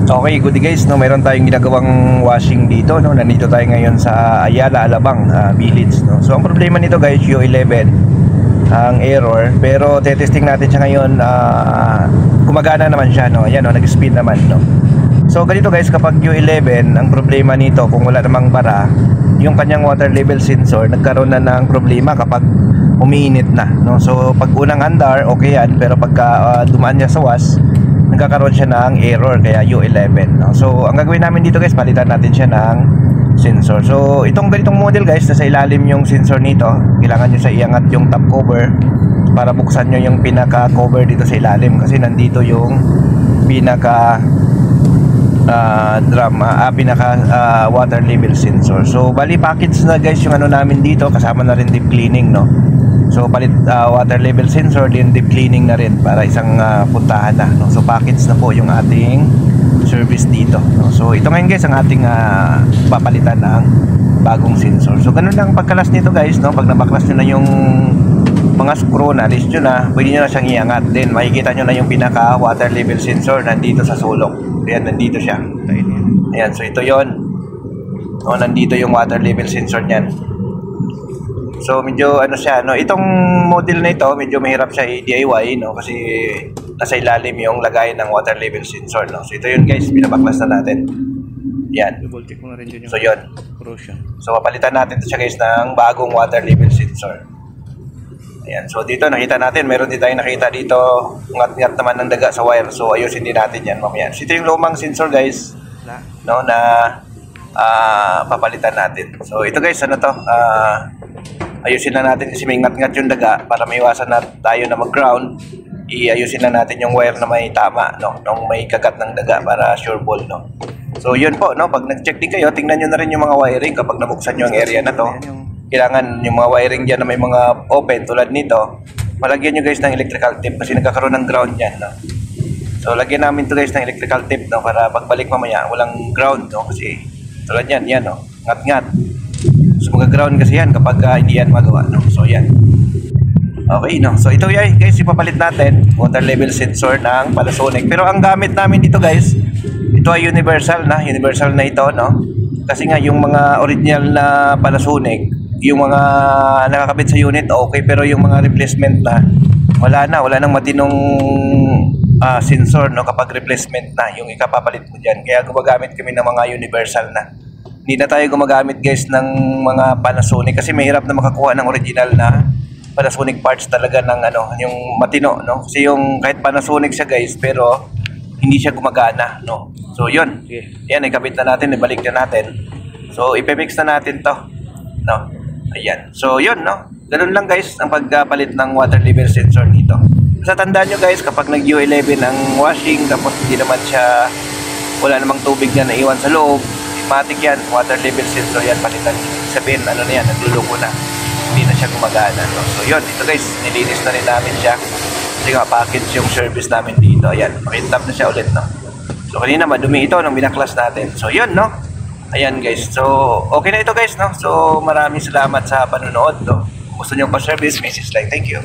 Okay, good day guys, no, meron tayong ginagawang washing dito, no. Nandito tayo ngayon sa Ayala, Alabang, Village, no. So ang problema nito guys, U11 ang error, pero testing natin siya ngayon. Gumagana naman siya, no. Ayan, no, nag-spin naman, no. So ganito guys, kapag U11, ang problema nito kung wala namang bara, yung kanyang water level sensor nagkaroon na ng problema kapag umiinit na, no. So pag unang andar, okay yan, pero pagka dumaan niya sa was, nagkakaroon siya ng error, kaya U11, no? So ang gagawin namin dito guys, palitan natin siya ng sensor. So itong ganitong model guys, nasa ilalim yung sensor nito. Kailangan nyo sa iangat yung top cover para buksan nyo yung pinaka cover dito sa ilalim, kasi nandito yung pinaka water level sensor. So bali package na guys yung ano namin dito, kasama na rin deep cleaning, no. So palit water level sensor din, deep cleaning na rin para isang puntahan na, no? So package na po yung ating service dito, no? So ito ngayon guys ang ating papalitan ng bagong sensor. So ganun lang pagkalas nito guys, no? Pag nabaklas nyo na yung mga screw na list nyo na, pwede nyo na siyang iangat. Then makikita nyo na yung pinaka water level sensor nandito sa sulok. Ayan, nandito siya. Ayan, so ito yon, no? Nandito yung water level sensor nyan. So medyo ano siya, no, itong model na ito medyo mahirap siya i-DIY, no, kasi nasa ilalim yung lagay ng water level sensor, no. So ito yun guys, binabaklas na natin. Yan. So yun. So papalitan natin ito siya guys ng bagong water level sensor. Ayan. So dito nakita natin, meron din tayong nakita dito ngat-ngat naman ng daga sa wire. So ayusin din natin yan mamaya. So ito yung lumang sensor guys, no, na papalitan natin. So ito guys, ano to, ayusin na natin kasi may ngat-ngat yung daga para maiwasan na tayo na mag-ground. Iayusin na natin yung wire na may tama, no, nung may kagat ng daga para sure ball, no. So yun po, no, pag nag-check din kayo, tingnan nyo na rin yung mga wiring kapag nabuksan nyo ang area na to. Kailangan yung mga wiring dyan na may mga open tulad nito, malagyan nyo guys ng electrical tape kasi nagkakaroon ng ground yan, no. So lagyan namin to guys ng electrical tape, no, para pagbalik mamaya walang ground, no, kasi tulad yan, yan, no, ngat-ngat. So mag-ground kasi yan kapag hindi yan magawa, no? So yan. Okay, no? So ito yan guys, ipapalit natin water level sensor ng Panasonic. Pero ang gamit namin dito guys, ito ay universal na ito, no? Kasi nga yung mga original na Panasonic, yung mga nakakabit sa unit okay, pero yung mga replacement na wala nang matinong sensor, no, kapag replacement na yung ikapapalit mo dyan. Kaya gumagamit kami ng mga universal na. Hindi na tayo gumagamit guys ng mga Panasonic kasi mahirap na makakuha ng original na Panasonic parts talaga ng ano, yung matino, no? Kasi yung kahit Panasonic siya guys, pero hindi siya gumagana, no? So yun, yan, ikabit na natin, ibalik na natin. So ipimix na natin to, no? Ayan, so yun, no? Ganun lang guys ang pagpalit ng water level sensor dito. Sa tandaan nyo guys, kapag nag U11 ang washing tapos hindi naman siya, wala namang tubig na naiwan sa loob, matik yan, water level sensor yan, palitan. Sabihin, ano na yan, nagluluko na, hindi na siya gumagana, no? So yun, ito guys, nilinis na rin namin siya kasi nga package yung service namin dito. Ayan, makintap na siya ulit, no? So kanina madumi ito nung binaklas natin. So yun, no? Ayan guys, so okay na ito guys, no? So maraming salamat sa panonood, no? Kung gusto nyo pa service, message like, thank you.